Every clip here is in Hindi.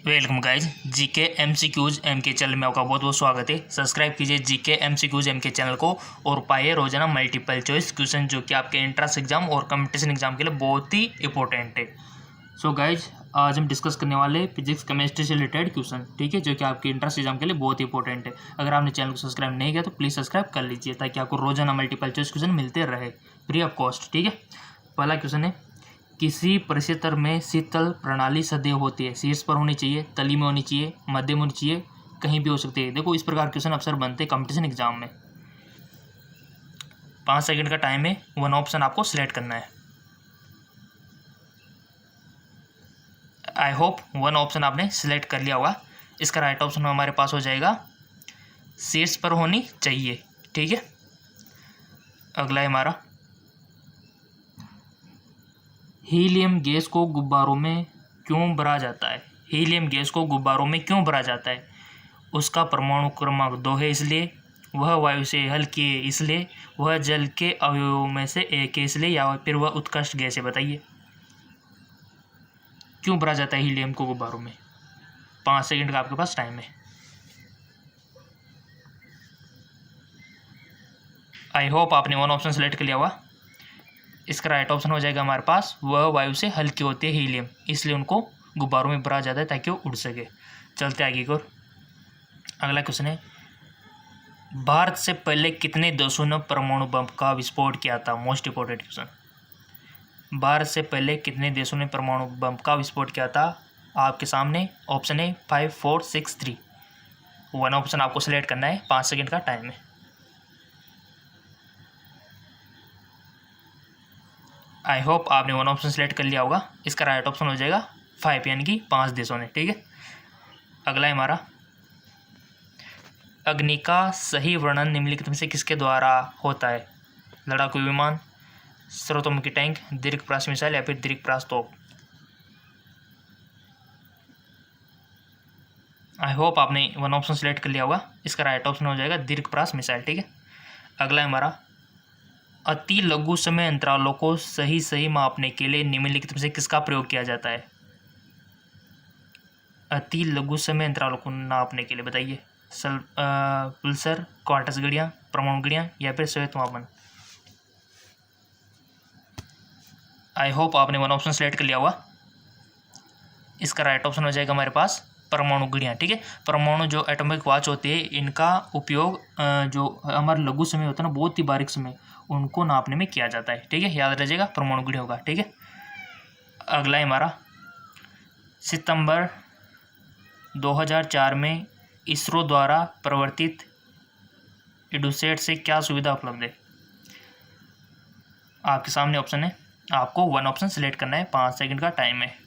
Welcome guys GK MCQs MK channel में आपका बहुत बहुत स्वागत है। सब्सक्राइब कीजिए जीके एमसीक्यूज एमके चैनल को और पाइए रोजाना मल्टीपल चॉइस क्वेश्चन जो कि आपके एंट्रेंस एग्जाम और कंपटीशन एग्जाम के लिए बहुत ही इंपॉर्टेंट है। सो गाइज आज हम डिस्कस करने वाले फिजिक्स केमिस्ट्री से रिलेटेड क्वेश्चन, ठीक है, जो कि आपके एंट्रेंस एग्जाम के लिए बहुत ही इंपॉर्टेंट है। अगर आपने चैनल को सब्सक्राइब नहीं किया तो प्लीज़ सब्सक्राइब कर लीजिए ताकि आपको रोजाना मल्टीपल चॉइस क्वेश्चन मिलते रहे फ्री ऑफ कॉस्ट, ठीक है। पहला क्वेश्चन है, किसी परिक्षेत्र में शीतल प्रणाली सदैव होती है, शीर्ष पर होनी चाहिए, तली में होनी चाहिए, मध्य में होनी चाहिए, कहीं भी हो सकती है। देखो इस प्रकार क्वेश्चन अक्सर बनते हैं कंपटीशन एग्जाम में। 5 सेकंड का टाइम है, वन ऑप्शन आपको सिलेक्ट करना है। आई होप वन ऑप्शन आपने सिलेक्ट कर लिया होगा। इसका राइट ऑप्शन हमारे पास हो जाएगा शीर्ष पर होनी चाहिए, ठीक है। अगला है हमारा, हीलियम गैस को गुब्बारों में क्यों भरा जाता है। हीलियम गैस को गुब्बारों में क्यों भरा जाता है? उसका परमाणु क्रमांक 2 है इसलिए, वह वायु से हल्की है इसलिए, वह जल के अवयवों में से एक है इसलिए, या फिर वह उत्कृष्ट गैस है। बताइए क्यों भरा जाता है हीलियम को गुब्बारों में। 5 सेकंड का आपके पास टाइम है। आई होप आपने वन ऑप्शन सेलेक्ट कर लिया होगा। इसका राइट ऑप्शन हो जाएगा हमारे पास, वह वायु से हल्की होती है हीलियम, इसलिए उनको गुब्बारों में भरा जाता है ताकि वो उड़ सके। चलते आगे की ओर। अगला क्वेश्चन है, भारत से पहले कितने देशों ने परमाणु बम का विस्फोट किया था। Most important question. भारत से पहले कितने देशों ने परमाणु बम का विस्फोट किया था? आपके सामने ऑप्शन है 5, 4, 6, 3। वन ऑप्शन आपको सिलेक्ट करना है। 5 सेकेंड का टाइम है। आई होप आपने वन ऑप्शन सेलेक्ट कर लिया होगा। इसका राइट ऑप्शन हो जाएगा 5, यानी कि 5 देशों ने, ठीक है। अगला है हमारा, अग्नि का सही वर्णन निम्नलिखित में से किसके द्वारा होता है? लड़ाकू विमान, स्रोतोमुखी टैंक, दीर्घ प्रयास मिसाइल, या फिर दीर्घ प्रयास तोप। आई होप आपने वन ऑप्शन सेलेक्ट कर लिया होगा। इसका राइट ऑप्शन हो जाएगा दीर्घ प्रयास मिसाइल, ठीक है। अगला है हमारा, अति लघु समय अंतरालों को सही मापने के लिए निम्नलिखित में से किसका प्रयोग किया जाता है? अति लघु समय अंतरालों को नापने के लिए बताइए। पुल्सर, क्वार्टज घड़ियाँ, परमाणु घड़ियाँ, या फिर श्वेत मापन। आई होप आपने वन ऑप्शन सेलेक्ट कर लिया होगा। इसका राइट ऑप्शन हो जाएगा हमारे पास परमाणु घड़ियाँ, ठीक है। परमाणु जो एटॉमिक वॉच होती है, इनका उपयोग जो हमारा लघु समय होता है ना, बहुत ही बारीक समय, उनको नापने में किया जाता है, ठीक है। याद रखिएगा परमाणु घड़ी होगा, ठीक है। अगला है हमारा, सितंबर 2004 में इसरो द्वारा प्रवर्तित इडुसेट से क्या सुविधा उपलब्ध है? आपके सामने ऑप्शन है, आपको वन ऑप्शन सिलेक्ट करना है। 5 सेकंड का टाइम है।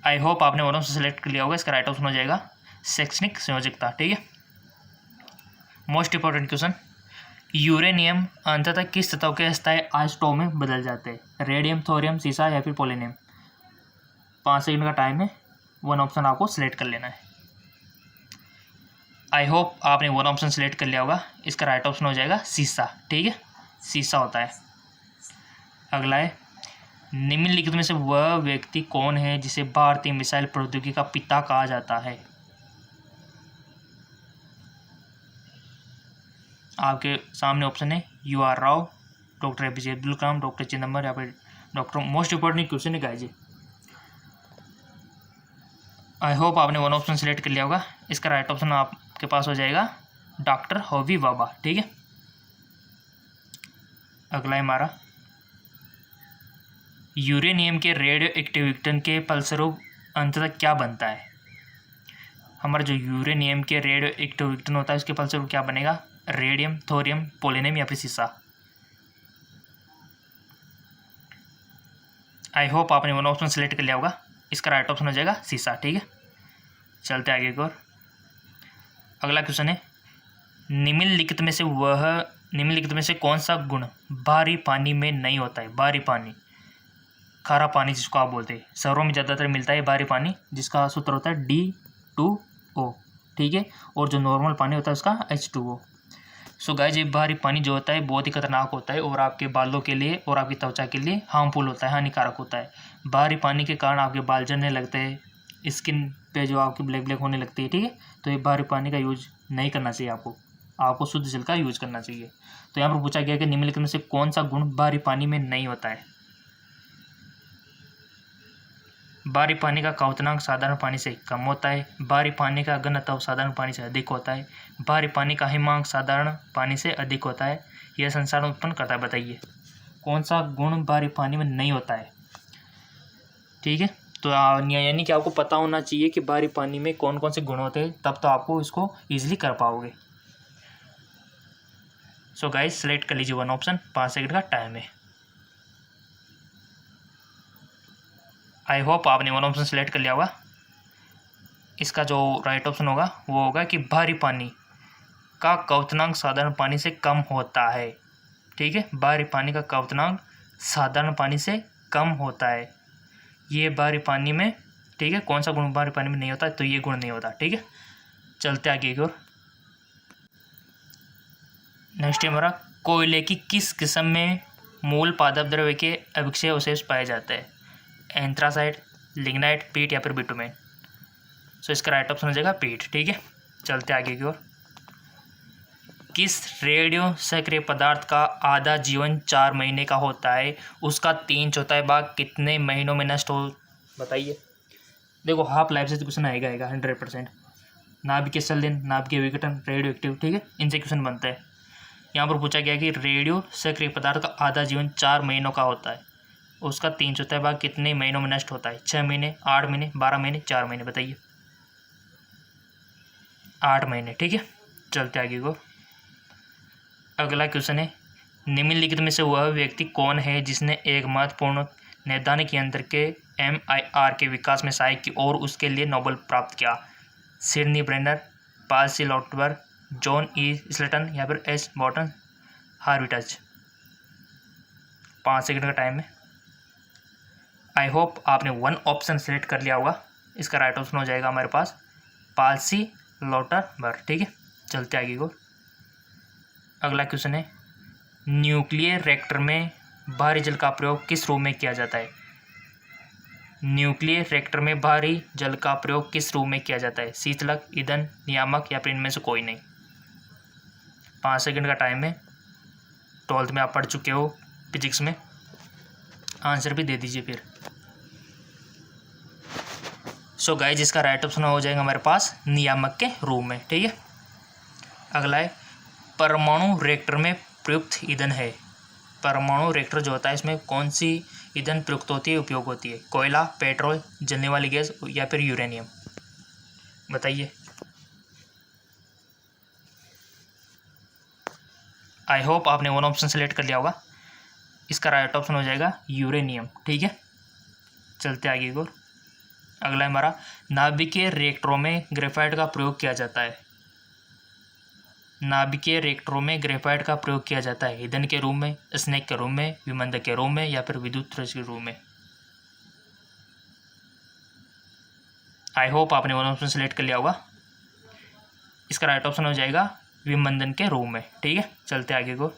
आई होप आपने वन ऑप्शन सेलेक्ट कर लिया होगा। इसका राइट ऑप्शन हो जाएगा शैक्षणिक संयोजकता, ठीक है। मोस्ट इंपॉर्टेंट क्वेश्चन, यूरेनियम अंततः किस तत्व के अस्थायी आइसोटोप में बदल जाते हैं? रेडियम, थोरियम, सीसा, या फिर पोलोनियम। 5 सेकंड का टाइम है। वन ऑप्शन आपको सिलेक्ट कर लेना है। आई होप आपने वन ऑप्शन सिलेक्ट कर लिया होगा। इसका राइट ऑप्शन हो जाएगा सीसा, ठीक है। सीसा होता है। अगला है, निम्नलिखित में से वह व्यक्ति कौन है जिसे भारतीय मिसाइल प्रौद्योगिकी का पिता कहा जाता है? आपके सामने ऑप्शन है U R Rao, doctor APJ Abdul Kalam, doctor Chidambaram, या फिर डॉक्टर। मोस्ट इंपॉर्टेंट क्वेश्चन है गाइज। आई होप आपने वन ऑप्शन सेलेक्ट कर लिया होगा। इसका राइट ऑप्शन आपके पास हो जाएगा डॉक्टर होमी भाभा, ठीक है। अगला है हमारा, यूरेनियम के रेडियो एक्टिव विघटन के फलस्वरूप अंततः क्या बनता है? हमारा जो यूरेनियम के रेडियो एक्टिव विघटन होता है उसके फलस्वरूप क्या बनेगा? रेडियम, थोरियम, पोलोनियम, या फिर सीसा। आई होप आपने वन ऑप्शन सेलेक्ट कर लिया होगा। इसका राइट ऑप्शन हो जाएगा सीसा, ठीक है। चलते आगे की ओर। अगला क्वेश्चन है, निम्नलिखित में से कौन सा गुण भारी पानी में नहीं होता है? भारी पानी, खारा पानी जिसको आप बोलते हैं, शहरों में ज़्यादातर मिलता है भारी पानी, जिसका सूत्र होता है D2O, ठीक है। और जो नॉर्मल पानी होता है उसका H2O। सो गाइस, ये बाहरी पानी जो होता है बहुत ही खतरनाक होता है और आपके बालों के लिए और आपकी त्वचा के लिए हार्मफुल होता है, हानिकारक होता है। बाहरी पानी के कारण आपके बाल झड़ने लगते हैं, स्किन पे जो आपकी ब्लैक ब्लैक होने लगती है, ठीक है। तो ये बाहरी पानी का यूज नहीं करना चाहिए आपको शुद्ध जल का यूज करना चाहिए। तो यहाँ पर पूछा गया कि निम्नलिखित में से कौन सा गुण बाहरी पानी में नहीं होता है। बाहरी पानी का क्वथनांक साधारण पानी से कम होता है। बाहरी पानी का घनत्व साधारण पानी से अधिक होता है। बाहरी पानी का हिमांक साधारण पानी से अधिक होता है। यह संसाधन उत्पन्न करता है। बताइए कौन सा गुण बाहरी पानी में नहीं होता है, ठीक है। तो यानी कि आपको पता होना चाहिए कि बाहरी पानी में कौन कौन से गुण होते हैं, तब तो आपको इसको ईजिली कर पाओगे। सो गाइस, सेलेक्ट कर लीजिए वन ऑप्शन। 5 सेकंड का टाइम है। आई होप आपने वन ऑप्शन सेलेक्ट कर लिया होगा। इसका जो राइट ऑप्शन होगा वो होगा कि बाहरी पानी का क्वथनांक साधारण पानी से कम होता है, ठीक है। बाहरी पानी का क्वथनांक साधारण पानी से कम होता है। ये बाहरी पानी में, ठीक है। कौन सा गुण बाहरी पानी में नहीं होता, तो ये गुण नहीं होता, ठीक है। चलते आगे की ओर। नेक्स्ट है हमारा, कोयले की किस किस्म में मूल पादप द्रव्य के अभिक्षय अवशेष पाए जाते हैं। एंथ्रासाइट, लिग्नाइट, पीट या फिर बिटुमेन। सो इसका राइट ऑप्शन हो जाएगा पीट, ठीक है। चलते आगे की ओर। किस रेडियो सक्रिय पदार्थ का आधा जीवन 4 महीने का होता है, उसका 3/4 भाग कितने महीनों में नष्ट हो। बताइए। देखो, हाफ लाइफ से क्वेश्चन आएगा 100%। नाभिकीय संलयन, नाभिकीय विघटन, रेडियो एक्टिव, ठीक है। इनसे क्वेश्चन बनता है। यहाँ पर पूछा गया कि रेडियो सक्रिय पदार्थ का आधा जीवन 4 महीनों का होता है, उसका 3/4 भाग कितने महीनों में नष्ट होता है। 6 महीने, 8 महीने, 12 महीने, 4 महीने। बताइए। 8 महीने, ठीक है। चलते आगे को। अगला क्वेश्चन है, निम्नलिखित में से वह व्यक्ति कौन है जिसने एक महत्वपूर्ण नैदानिक यंत्र के MIR के विकास में सहायक की और उसके लिए नोबेल प्राप्त किया। सिडनी ब्रेनर, पाल सी लॉटबर्ग, जॉन ई स्लेटन या फिर एस बॉटन हार्विटज। 5 सेकंड का टाइम है। आई होप आपने वन ऑप्शन सेलेक्ट कर लिया होगा। इसका राइट ऑप्शन हो जाएगा हमारे पास पाल सी लॉटबर्ग, ठीक है। चलते आगे को। अगला क्वेश्चन है, न्यूक्लियर रिएक्टर में भारी जल का प्रयोग किस रूप में किया जाता है। न्यूक्लियर रिएक्टर में भारी जल का प्रयोग किस रूप में किया जाता है। शीतलक, ईंधन, नियामक या फिर इनमें से कोई नहीं। 5 सेकंड का टाइम है। 12th में आप पढ़ चुके हो फिजिक्स में, आंसर भी दे दीजिए फिर। सो गाइस, इसका राइट ऑप्शन हो जाएगा हमारे पास नियामक के रूप में, ठीक है। अगला है, परमाणु रिएक्टर में प्रयुक्त ईंधन है। परमाणु रिएक्टर जो होता है इसमें कौन सी ईंधन प्रयुक्त होती है, उपयोग होती है। कोयला, पेट्रोल, जलने वाली गैस या फिर यूरेनियम। बताइए। आई होप आपने वन ऑप्शन सेलेक्ट कर लिया होगा। इसका राइट ऑप्शन हो जाएगा यूरेनियम, ठीक है। चलते आगे को। अगला है हमारा, नाभिकीय रिएक्टरों में ग्रेफाइट का प्रयोग किया जाता है। नाभिकीय रिएक्टरों में ग्रेफाइट का प्रयोग किया जाता है ईंधन के रूप में, स्नेक के रूप में, विमंदक के रूप में या फिर विद्युत रज के रूप में। आई होप आपने वन ऑप्शन सेलेक्ट कर लिया होगा। इसका राइट ऑप्शन हो जाएगा विमंदन के रूप में, ठीक है। चलते आगे को।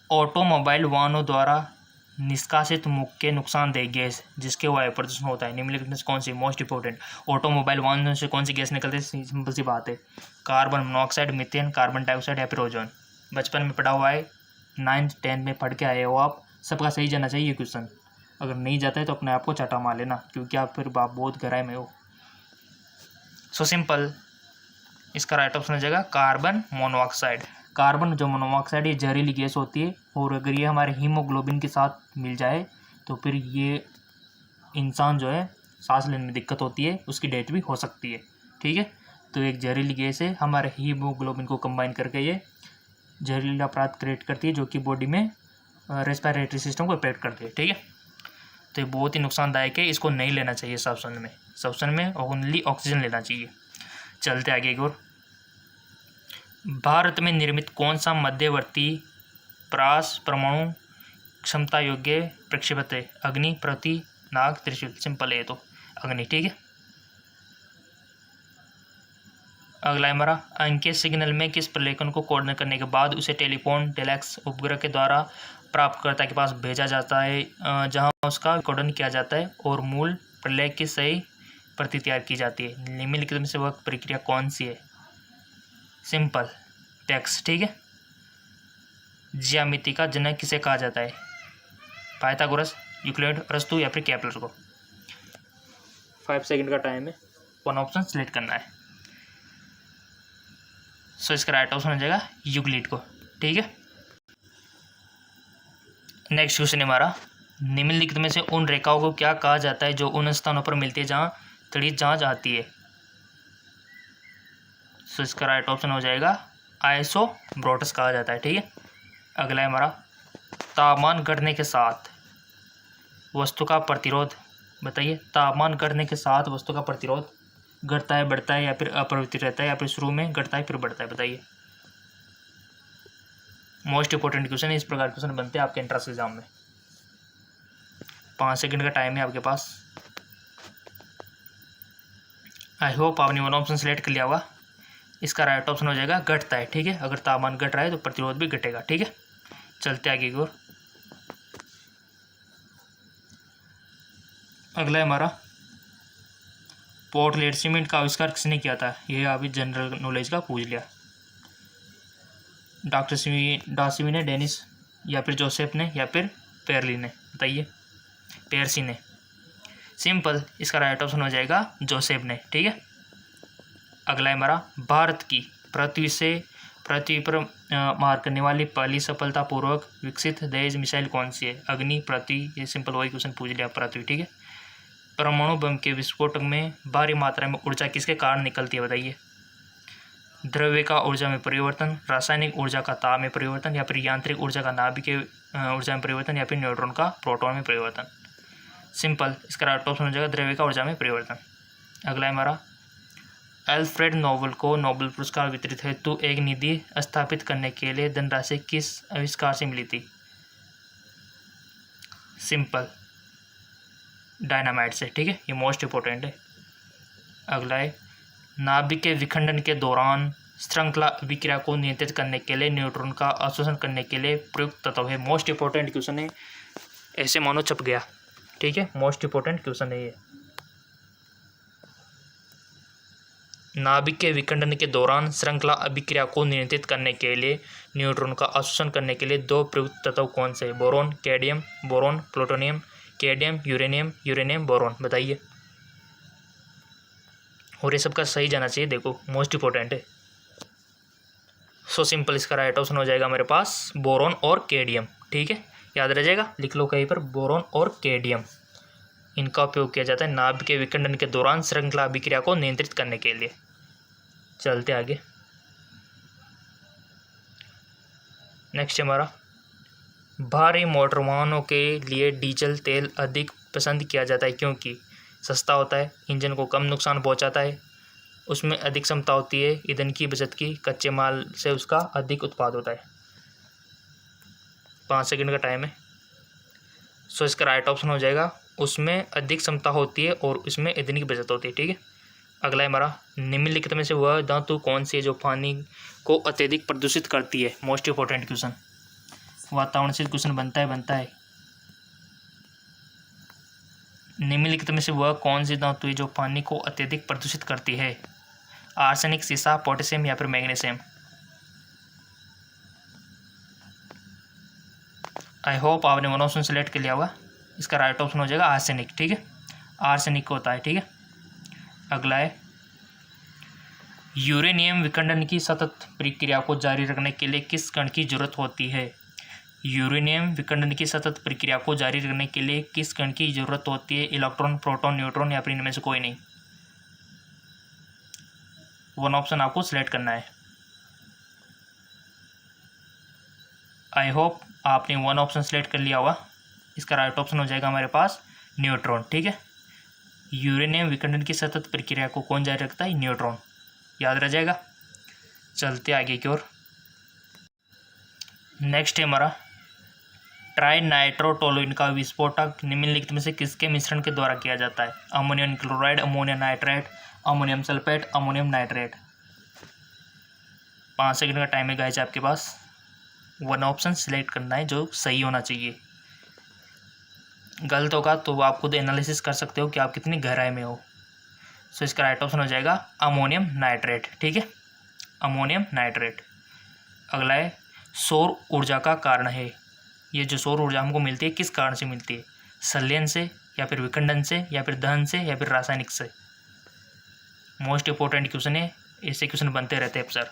ऑटोमोबाइल वाहनों द्वारा निष्कासित मुख्य नुकसानदेह गैस जिसके वायु प्रदूषण होता है, निम्नलिखित में से कौन सी मोस्ट इंपॉर्टेंट। ऑटोमोबाइल वाहनों से कौन सी गैस निकलती है, सिंपल सी बात है, carbon monoxide, methane, carbon dioxide या फिर ओजोन। बचपन में पढ़ा हुआ है, 9th 10th में पढ़ के आए हो आप, सबका सही जाना चाहिए ये क्वेश्चन। अगर नहीं जाता है तो अपने आप को चाटा मार लेना, क्योंकि आप फिर बहुत गहराई में हो। सो सिंपल, इसका राइट ऑप्शन हो जाएगा कार्बन मोनोऑक्साइड। कार्बन जो मोनोऑक्साइड ये जहरीली गैस होती है, और अगर ये हमारे हीमोग्लोबिन के साथ मिल जाए तो फिर ये इंसान जो है सांस लेने में दिक्कत होती है, उसकी डेथ भी हो सकती है, ठीक है। तो एक जहरीली गैस है, हमारे हीमोग्लोबिन को कंबाइन करके ये जहरीला पदार्थ क्रिएट करती है, जो कि बॉडी में रेस्पिरेटरी सिस्टम को इफेक्ट करती है, ठीक है। तो ये बहुत ही नुकसानदायक है, इसको नहीं लेना चाहिए सब्सटेंस में ओनली ऑक्सीजन लेना चाहिए। चलते आगे की ओर। भारत में निर्मित कौन सा मध्यवर्ती प्रास परमाणु क्षमता योग्य प्रक्षेपक है। अग्नि, पृथ्वी, नाग, त्रिशूल। सिंपल है ये तो, अग्नि, ठीक है। अगला है हमारा, अंकीय सिग्नल में किस प्रलेखन को कोड करने के बाद उसे टेलीफोन टेलेक्स उपग्रह के द्वारा प्राप्तकर्ता के पास भेजा जाता है, जहां उसका कोडन किया जाता है और मूल प्रलेख की सही प्रति तैयार की जाती है। निम्नलिखित में से वह प्रक्रिया कौन सी है? सिंपल टेक्स्ट, ठीक है। ज्यामिति का जनक किसे कहा जाता है? पाइथागोरस, यूक्लिड, अरस्तु या फिर केपलर को। 5 सेकंड का टाइम है, वन ऑप्शन सिलेक्ट करना है। सो इसका राइट ऑप्शन हो जाएगा यूक्लिड को, ठीक है। नेक्स्ट क्वेश्चन है हमारा, निम्नलिखित में से उन रेखाओं को क्या कहा जाता है जो उन स्थानों पर मिलती है जहां तड़ित जांच आती है? सो इसका राइट ऑप्शन हो जाएगा आइसोब्रोटस कहा जाता है, ठीक है। अगला है हमारा, तापमान घटने के साथ वस्तु का प्रतिरोध। बताइए, तापमान घटने के साथ वस्तु का प्रतिरोध घटता है, बढ़ता है या फिर अपरिवर्तित रहता है, या फिर शुरू में घटता है फिर बढ़ता है? बताइए। मोस्ट इंपॉर्टेंट क्वेश्चन है, इस प्रकार क्वेश्चन बनते हैं आपके एंट्रेंस एग्जाम में। 5 सेकंड का टाइम है आपके पास। आई होप आपने वन ऑप्शन सेलेक्ट कर लिया होगा। इसका राइट ऑप्शन हो जाएगा घटता है, ठीक है। अगर तापमान घट रहा है तो प्रतिरोध भी घटेगा, ठीक है। चलते आगे की ओर। अगला है हमारा, पोर्टलैंड सीमेंट का आविष्कार किसने किया था? ये अभी जनरल नॉलेज का पूछ लिया। डासिमी ने, डेनिस या फिर जोसेफ ने या फिर पेरली ने? बताइए। पेरसी ने। सिंपल, इसका राइट ऑप्शन हो जाएगा जोसेफ ने, ठीक है। अगला है हमारा, भारत की पृथ्वी पर मार करने वाली पहली सफलतापूर्वक विकसित दहेज मिसाइल कौन सी है? अग्नि, पृथ्वी, ये सिंपल वही क्वेश्चन पूछ लिया, पृथ्वी, ठीक है। परमाणु बम के विस्फोटक में भारी मात्रा में ऊर्जा किसके कारण निकलती है? बताइए। द्रव्य का ऊर्जा में परिवर्तन, रासायनिक ऊर्जा का ताप में परिवर्तन, या फिर यांत्रिक ऊर्जा का नाभिकीय ऊर्जा में परिवर्तन, या फिर न्यूट्रॉन का प्रोटॉन में परिवर्तन? सिंपल, इसका राइट ऑप्शन हो जाएगा द्रव्य का ऊर्जा में परिवर्तन। अगला है हमारा, अल्फ्रेड नोबेल को नोबेल पुरस्कार वितरित हेतु एक निधि स्थापित करने के लिए धनराशि किस आविष्कार से मिली थी? सिंपल, डायनामाइट से, ठीक है। ये मोस्ट इंपॉर्टेंट है। अगला है, नाभिक के विखंडन के दौरान श्रृंखला अभिक्रिया को नियंत्रित करने के लिए न्यूट्रॉन का अवशोषण करने के लिए प्रयुक्त तत्व है। मोस्ट इंपॉर्टेंट क्वेश्चन है, ऐसे मानो छप गया, ठीक है। मोस्ट इंपॉर्टेंट क्वेश्चन है ये। नाभिक के विखंडन के दौरान श्रृंखला अभिक्रिया को नियंत्रित करने के लिए न्यूट्रॉन का अवशोषण करने के लिए 2 प्रयुक्त तत्व कौन से? Boron, cadmium, boron, plutonium, cadmium, uranium, uranium, boron? बताइए। और ये सबका सही जाना चाहिए, देखो मोस्ट इंपॉर्टेंट है। सो सिंपल, इसका राइट ऑप्शन हो जाएगा मेरे पास बोरोन और कैडमियम, ठीक है। याद रह जाएगा, लिख लो कहीं पर, बोरोन और कैडमियम। इनका उपयोग किया जाता है नाभिक के विखंडन के दौरान श्रृंखला अभिक्रिया को नियंत्रित करने के लिए। चलते आगे। नेक्स्ट हमारा, भारी मोटर वाहनों के लिए डीजल तेल अधिक पसंद किया जाता है क्योंकि सस्ता होता है, इंजन को कम नुकसान पहुंचाता है, उसमें अधिक क्षमता होती है ईंधन की बचत की, कच्चे माल से उसका अधिक उत्पाद होता है। 5 सेकंड का टाइम है। सो इसका राइट ऑप्शन हो जाएगा उसमें अधिक क्षमता होती है और उसमें ईंधन की बचत होती है, ठीक है। अगला है हमारा, निम्नलिखित में से वह धातु कौन सी है जो पानी को अत्यधिक प्रदूषित करती है? मोस्ट इंपॉर्टेंट क्वेश्चन, वातावरण से क्वेश्चन बनता है। निम्नलिखित में से वह कौन सी धातु है जो पानी को अत्यधिक प्रदूषित करती है? आर्सेनिक, सीसा, पोटेशियम या फिर मैग्नीशियम? आई होप आपने वन ऑप्शन सेलेक्ट कर लिया होगा। इसका राइट ऑप्शन हो जाएगा आर्सेनिक, ठीक है। आर्सेनिक होता है, ठीक है। अगला है, यूरेनियम विखंडन की सतत प्रक्रिया को जारी रखने के लिए किस कण की जरूरत होती है? यूरेनियम विखंडन की सतत प्रक्रिया को जारी रखने के लिए किस कण की जरूरत होती है? इलेक्ट्रॉन, प्रोटॉन, न्यूट्रॉन या फिर इनमें से कोई नहीं? वन ऑप्शन आपको सिलेक्ट करना है। आई होप आपने वन ऑप्शन सेलेक्ट कर लिया होगा। इसका राइट ऑप्शन हो जाएगा हमारे पास न्यूट्रॉन, ठीक है। यूरेनियम विखंडन की सतत प्रक्रिया को कौन जारी रखता है? न्यूट्रॉन। याद रह जाएगा। चलते आगे की ओर। नेक्स्ट है हमारा, ट्राइनाइट्रोटोलुइन का विस्फोटक निम्नलिखित में से किसके मिश्रण के द्वारा किया जाता है? Ammonium chloride, ammonium nitrate, ammonium sulphate, ammonium nitrate? 5 second का टाइम है गाइस आपके पास। वन ऑप्शन सिलेक्ट करना है जो सही होना चाहिए। गलत होगा तो आप खुद एनालिसिस कर सकते हो कि आप कितनी गहराई में हो। सो इसका राइट ऑप्शन हो जाएगा अमोनियम नाइट्रेट। ठीक है, अमोनियम नाइट्रेट। अगला है सौर ऊर्जा का कारण है। ये जो सौर ऊर्जा हमको मिलती है किस कारण से मिलती है? संलयन से, या फिर विखंडन से, या फिर दहन से, या फिर रासायनिक से। मोस्ट इंपॉर्टेंट क्वेश्चन है, ऐसे क्वेश्चन बनते रहते हैं अक्सर।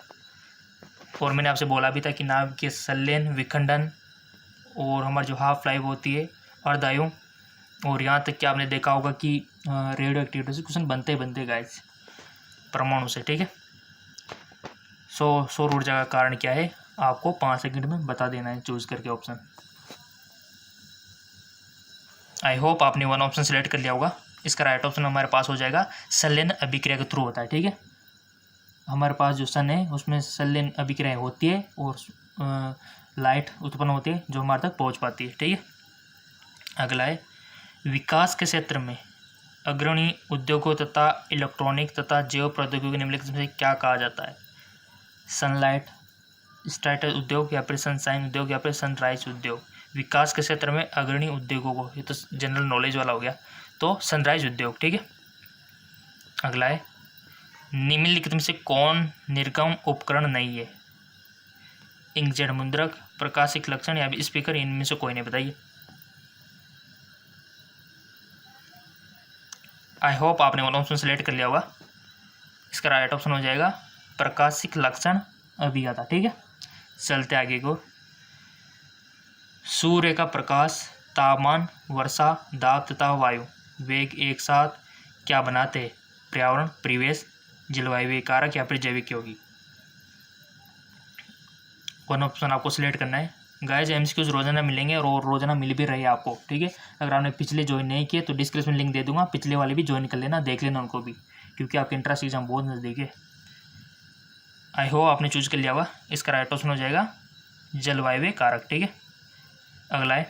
और मैंने आपसे बोला भी था कि नाभिक के संलयन, विखंडन और हमारी जो हाफ लाइफ होती है अर्धायु, और यहाँ तक कि आपने देखा होगा कि रेडियो एक्टिविटी से क्वेश्चन बनते गाइस परमाणु से। ठीक है, सौर ऊर्जा का कारण क्या है आपको 5 सेकंड में बता देना है चूज करके ऑप्शन। आई होप आपने वन ऑप्शन सेलेक्ट कर लिया होगा। इसका राइट ऑप्शन हमारे पास हो जाएगा संलयन अभिक्रिया के थ्रू होता है। ठीक है, हमारे पास जो सन है उसमें संलयन अभिक्रिया होती है और लाइट उत्पन्न होती है जो हमारे तक पहुंच पाती है। ठीक है, अगला है विकास के क्षेत्र में अग्रणी उद्योगों तथा इलेक्ट्रॉनिक तथा जैव प्रौद्योगिकी निम्नलिखित में से क्या कहा जाता है? सनलाइट स्टार्टर उद्योग, या फिर सनशाइन उद्योग, या फिर सनराइज उद्योग। विकास के क्षेत्र में अग्रणी उद्योगों को, ये तो जनरल नॉलेज वाला हो गया, तो सनराइज उद्योग। ठीक है, अगला है निम्नलिखित में से कौन निर्गम उपकरण नहीं है? इंकजेट मुद्रक, प्रकाशिक लक्षण, या स्पीकर। इनमें से कोई नहीं, बताइए। आई होप आपने वन ऑप्शन सेलेक्ट कर लिया होगा। इसका राइट ऑप्शन हो जाएगा प्रकाशिक लक्षण अभियंता। ठीक है, चलते आगे को। सूर्य का प्रकाश, तापमान, वर्षा, दाब तथा वायु वेग एक साथ क्या बनाते हैं? पर्यावरण, परिवेश, जलवायु कारक, या फिर जैविक यौगिक। वन ऑप्शन आपको सिलेक्ट करना है। गाइस एमसीक्यूज रोजाना मिलेंगे और रोजाना मिल भी रही है आपको। ठीक है, अगर आपने पिछले ज्वाइन नहीं किए तो डिस्क्रिप्शन लिंक दे दूंगा, पिछले वाले भी ज्वाइन कर लेना, देख लेना उनको भी, क्योंकि आपके इंट्रेंस एग्जाम बहुत नज़दीक है। आई होप आपने चूज कर लिया होगा। इसका राइट ऑप्शन हो जाएगा जलवायु कारक। ठीक है, अगला है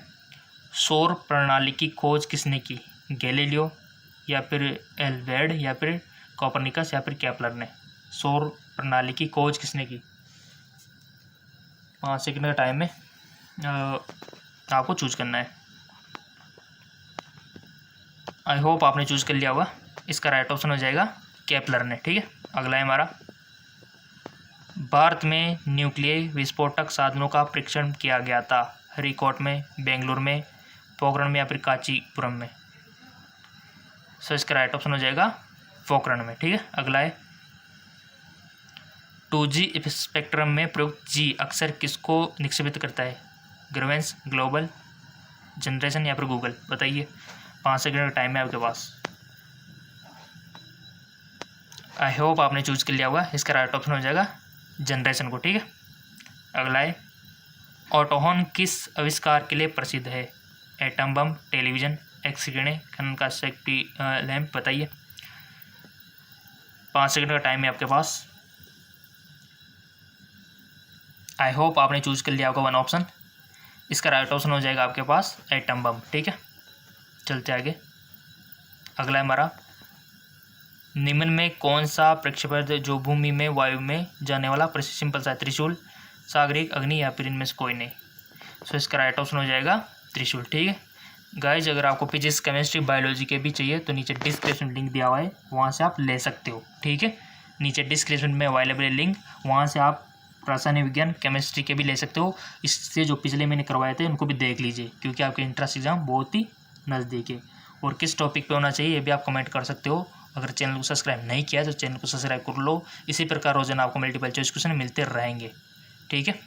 सौर प्रणाली की खोज किसने की? गैलीलियो, या फिर एल्वेड, या फिर कोपरनिकस, या फिर केपलर ने। सौर प्रणाली की खोज किसने की? 5 सेकंड का टाइम है, आपको चूज करना है। आई होप आपने चूज कर लिया होगा। इसका राइट ऑप्शन हो जाएगा केपलर ने। ठीक है, अगला है हमारा भारत में न्यूक्लियर विस्फोटक साधनों का परीक्षण किया गया था? हरिकोट में, बेंगलुरु में, पोखरण में, या फिर कांचीपुरम में। सो इसका राइट ऑप्शन हो जाएगा पोखरण में। ठीक है, अगला है 2G स्पेक्ट्रम में प्रयुक्त G अक्सर किसको निक्षेपित करता है? ग्रेवेंस, ग्लोबल, जनरेशन, या फिर गूगल। बताइए, 5 सेकंड का टाइम है आपके पास। आई होप आपने चूज कर लिया होगा। इसका राइट ऑप्शन हो जाएगा जनरेशन को। ठीक है, अगला है ऑटोहन किस आविष्कार के लिए प्रसिद्ध है? एटम बम, टेलीविजन, एक्स किरणें, खनन का सेफ्टी लैंप। बताइए, 5 सेकंड का टाइम है आपके पास। आई होप आपने चूज कर लिया होगा वन ऑप्शन। इसका राइट ऑप्शन हो जाएगा आपके पास एटम बम। ठीक है, चलते आगे। अगला है हमारा निम्न में कौन सा प्रक्षेपण जो भूमि में वायु में जाने वाला सिंपल सा? त्रिशूल, सागरिक, अग्नि, या फिर इनमें से कोई नहीं। सो इसका राइट ऑप्शन हो जाएगा त्रिशूल। ठीक है गाइज, अगर आपको फिजिक्स, केमिस्ट्री, बायोलॉजी के भी चाहिए तो नीचे डिस्क्रिप्शन लिंक दिया हुआ है, वहाँ से आप ले सकते हो। ठीक है, नीचे डिस्क्रिप्शन में अवेलेबल है लिंक, वहाँ से आप रासायनिक विज्ञान, केमिस्ट्री के भी ले सकते हो। इससे जो पिछले मैंने करवाए थे उनको भी देख लीजिए, क्योंकि आपके इंट्रेंस एग्जाम बहुत ही नज़दीक है। और किस टॉपिक पे होना चाहिए ये भी आप कमेंट कर सकते हो। अगर चैनल को सब्सक्राइब नहीं किया तो चैनल को सब्सक्राइब कर लो। इसी प्रकार रोजाना आपको मल्टीपल चॉइस क्वेश्चन मिलते रहेंगे। ठीक है।